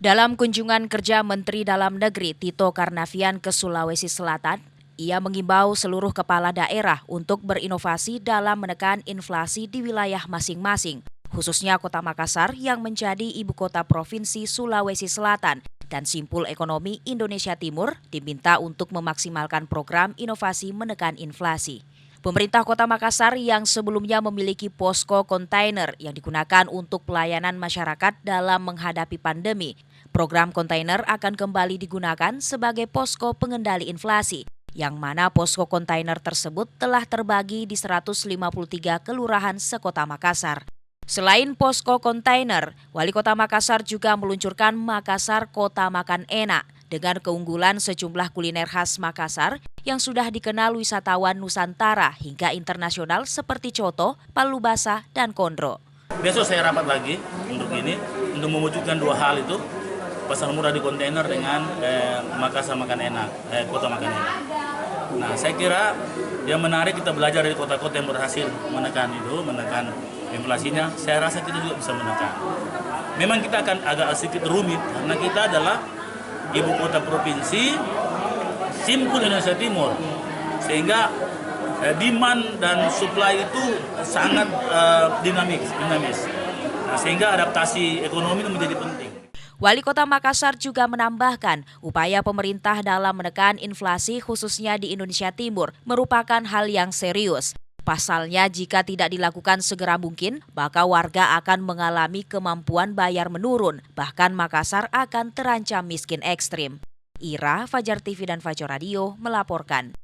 Dalam kunjungan kerja Menteri Dalam Negeri Tito Karnavian ke Sulawesi Selatan, ia mengimbau seluruh kepala daerah untuk berinovasi dalam menekan inflasi di wilayah masing-masing, khususnya Kota Makassar yang menjadi ibu kota Provinsi Sulawesi Selatan dan simpul ekonomi Indonesia Timur diminta untuk memaksimalkan program inovasi menekan inflasi. Pemerintah Kota Makassar yang sebelumnya memiliki posko kontainer yang digunakan untuk pelayanan masyarakat dalam menghadapi pandemi, program kontainer akan kembali digunakan sebagai posko pengendali inflasi, yang mana posko kontainer tersebut telah terbagi di 153 kelurahan sekota Makassar. Selain posko kontainer, Wali Kota Makassar juga meluncurkan Makassar Kota Makan Enak dengan keunggulan sejumlah kuliner khas Makassar yang sudah dikenal wisatawan Nusantara hingga internasional seperti coto, palu basah, dan kondro. Besok saya rapat lagi untuk mewujudkan dua hal itu, pasar murah di kontainer dengan Makassar Makan Enak, Kota Makan Enak. Nah, saya kira yang menarik kita belajar dari kota-kota yang berhasil menekan inflasinya. Saya rasa kita juga bisa menekan. Memang kita akan agak sedikit rumit karena kita adalah ibu kota provinsi simpul Indonesia Timur, sehingga demand dan supply itu sangat dinamis. Nah, sehingga adaptasi ekonomi itu menjadi penting. Wali Kota Makassar juga menambahkan upaya pemerintah dalam menekan inflasi khususnya di Indonesia Timur merupakan hal yang serius. Pasalnya jika tidak dilakukan segera mungkin, maka warga akan mengalami kemampuan bayar menurun, bahkan Makassar akan terancam miskin ekstrim. Ira, Fajar TV dan Fajar Radio melaporkan.